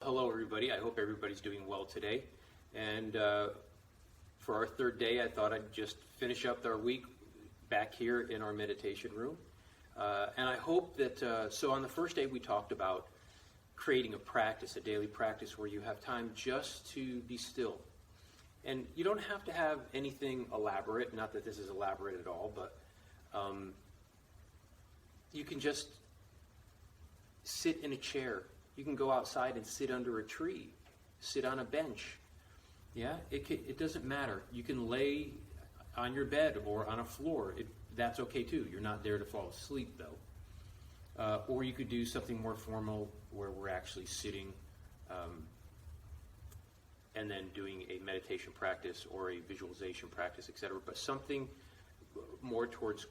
Hello, everybody. I hope everybody's doing well today. And for our third day, I thought I'd just finish up our week back here in our meditation room. And I hope that, so on the first day we talked about creating a practice, a daily practice where you have time just to be still. And you don't have to have anything elaborate, not that this is elaborate at all, but you can just sit in a chair. You can go outside and sit under a tree, sit on a bench. Yeah, it doesn't matter. You can lay on your bed or on a floor. That's okay too. You're not there to fall asleep though. Or you could do something more formal where we're actually sitting and then doing a meditation practice or a visualization practice, etc. But something more towards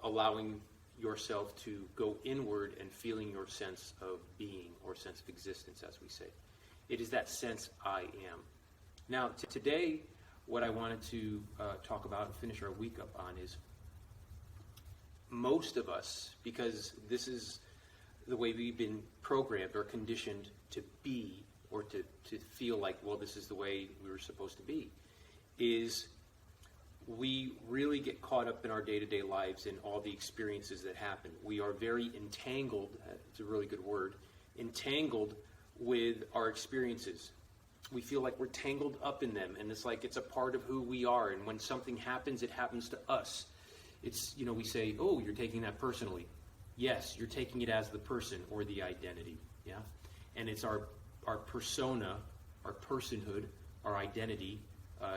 allowing yourself to go inward and feeling your sense of being or sense of existence, as we say. It is that sense I am. Now, today, what I wanted to talk about and finish our week up on is most of us, because this is the way we've been programmed or conditioned to be or to feel like, well, this is the way we were supposed to be, is we really get caught up in our day-to-day lives and all the experiences that happen. We are very entangled, it's a really good word, entangled with our experiences. We feel like we're tangled up in them, and it's like it's a part of who we are, and when something happens, it happens to us. It's, we say, oh, you're taking that personally. Yes, you're taking it as the person or the identity, yeah? And it's our persona, our personhood, our identity.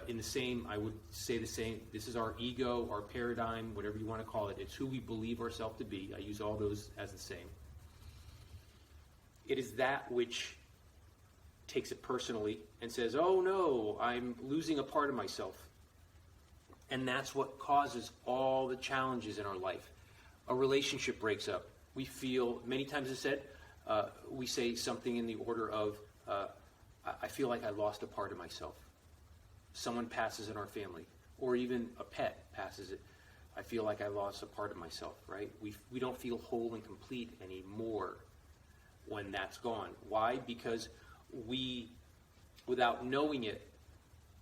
In the same, I would say the same, this is our ego, our paradigm, whatever you want to call it. It's who we believe ourselves to be. I use all those as the same. It is that which takes it personally and says, oh no, I'm losing a part of myself. And that's what causes all the challenges in our life. A relationship breaks up. We feel, many times it's said, we say something in the order of, I feel like I lost a part of myself. Someone passes in our family, or even a pet passes it. I feel like I lost a part of myself, right? We don't feel whole and complete anymore when that's gone. Why? Because we, without knowing it,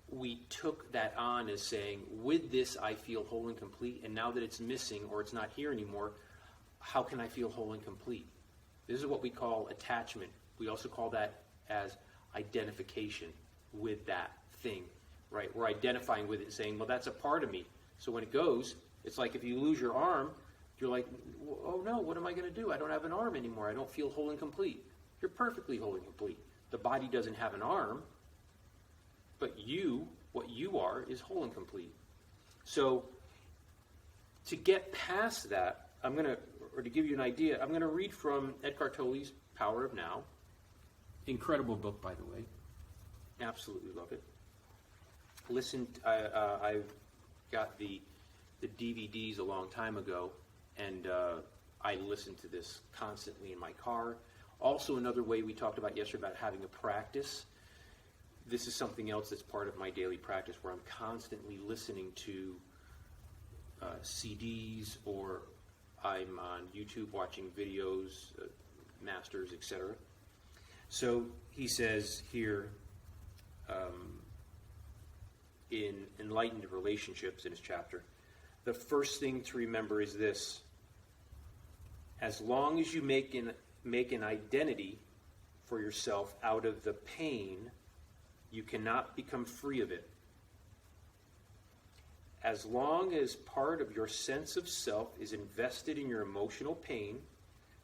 we took that on as saying, with this I feel whole and complete, and now that it's missing or it's not here anymore, how can I feel whole and complete? This is what we call attachment. We also call that as identification with that thing. Right? We're identifying with it and saying, well, that's a part of me. So when it goes, it's like if you lose your arm, you're like, oh no, what am I going to do? I don't have an arm anymore. I don't feel whole and complete. You're perfectly whole and complete. The body doesn't have an arm, but you, what you are, is whole and complete. So to get past that, or to give you an idea, I'm going to read from Eckhart Tolle's Power of Now. Incredible book, by the way. Absolutely love it. I got the DVDs a long time ago, and I listened to this constantly in my car. Also, another way we talked about yesterday about having a practice. This is something else that's part of my daily practice where I'm constantly listening to CDs, or I'm on YouTube watching videos, masters, etc. So he says here, in Enlightened Relationships in his chapter, the first thing to remember is this: as long as you make an identity for yourself out of the pain, you cannot become free of it. As long as part of your sense of self is invested in your emotional pain,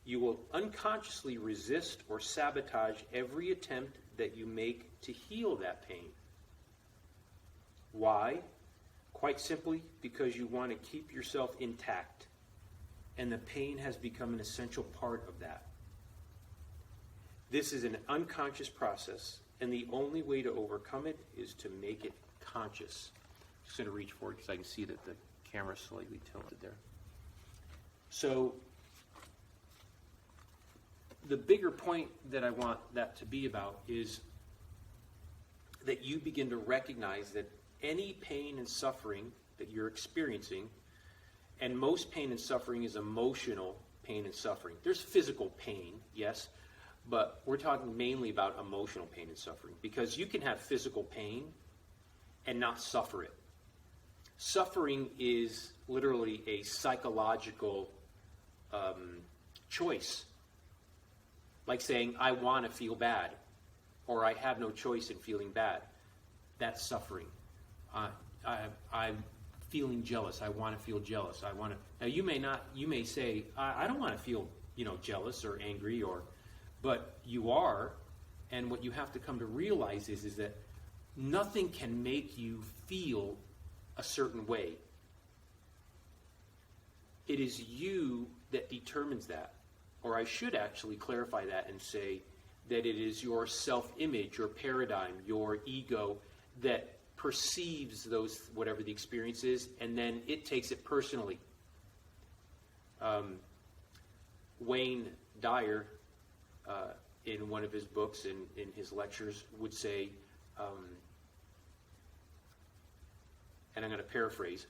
you will unconsciously resist or sabotage every attempt that you make to heal that pain. Why? Quite simply because you want to keep yourself intact, and the pain has become an essential part of that. This is an unconscious process, and the only way to overcome it is to make it conscious. I'm just going to reach forward because I can see that the camera's slightly tilted there. So the bigger point that I want that to be about is that you begin to recognize that any pain and suffering that you're experiencing, and most pain and suffering is emotional pain and suffering. There's physical pain, yes, But we're talking mainly about emotional pain and suffering, because you can have physical pain and not suffer it. Suffering is literally a psychological choice. Like saying, I want to feel bad, or I have no choice in feeling bad. That's suffering. I'm feeling jealous. I want to feel jealous. I want to. Now you may say, I don't want to feel, jealous or angry, but you are. And what you have to come to realize is that nothing can make you feel a certain way. It is you that determines that. Or I should actually clarify that and say that it is your self-image, your paradigm, your ego that perceives those, whatever the experience is, and then it takes it personally. Wayne Dyer, in one of his books, in his lectures, would say, and I'm going to paraphrase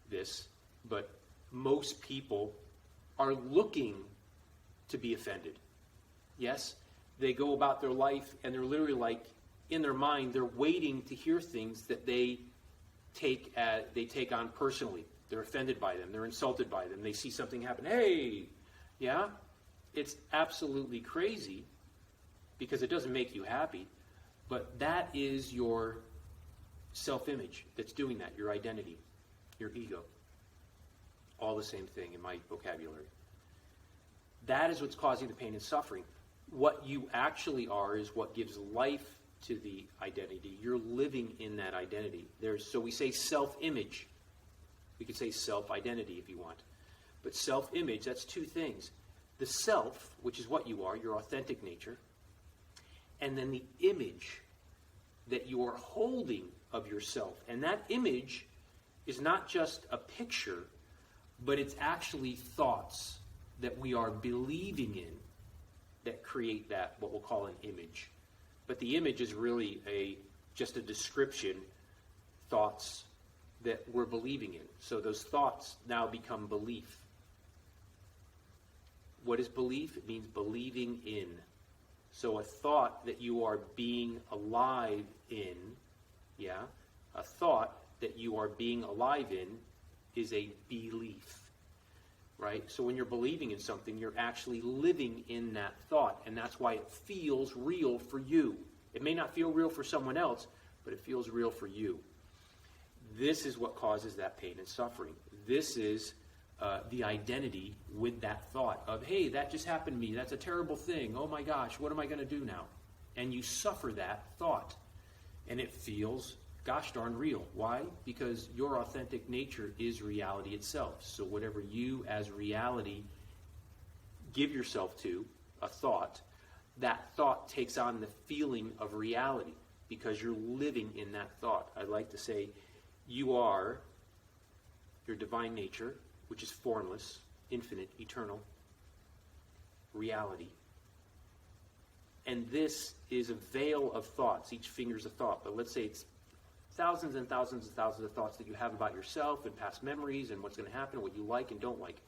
this, but most people are looking to be offended. Yes? They go about their life and they're literally like, in their mind, they're waiting to hear things that they take on personally. They're offended by them. They're insulted by them. They see something happen. Hey! Yeah? It's absolutely crazy because it doesn't make you happy, but that is your self-image that's doing that, your identity, your ego. All the same thing in my vocabulary. That is what's causing the pain and suffering. What you actually are is what gives life to the identity. You're living in that identity. So we say self-image. We could say self-identity if you want. But self-image, that's two things. The self, which is what you are, your authentic nature, and then the image that you are holding of yourself. And that image is not just a picture, but it's actually thoughts that we are believing in that create that, what we'll call an image. But the image is really just a description, thoughts that we're believing in. So those thoughts now become belief. What is belief? It means believing in. So a thought that you are being alive in, a thought that you are being alive in is a belief. Right? So when you're believing in something, you're actually living in that thought, and that's why it feels real for you. It may not feel real for someone else, but it feels real for you. This is what causes that pain and suffering. This is the identity with that thought of, hey, that just happened to me. That's a terrible thing. Oh my gosh, what am I going to do now? And you suffer that thought, and it feels gosh darn real. Why? Because your authentic nature is reality itself. So whatever you as reality give yourself to, a thought, that thought takes on the feeling of reality because you're living in that thought. I like to say you are your divine nature, which is formless, infinite, eternal, reality. And this is a veil of thoughts. Each finger is a thought, but let's say it's thousands and thousands and thousands of thoughts that you have about yourself and past memories and what's going to happen, what you like and don't like.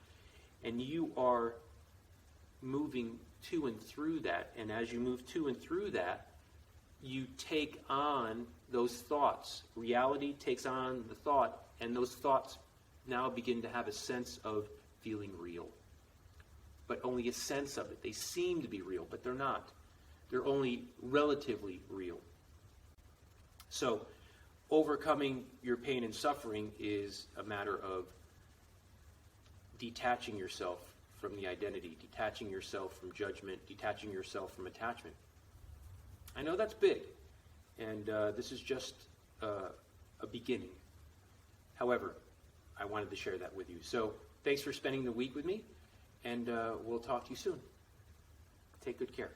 And you are moving to and through that. And as you move to and through that, you take on those thoughts. Reality takes on the thought, and those thoughts now begin to have a sense of feeling real. But only a sense of it. They seem to be real, but they're not. They're only relatively real. So, overcoming your pain and suffering is a matter of detaching yourself from the identity, detaching yourself from judgment, detaching yourself from attachment. I know that's big, and this is just a beginning. However, I wanted to share that with you. So thanks for spending the week with me, and we'll talk to you soon. Take good care.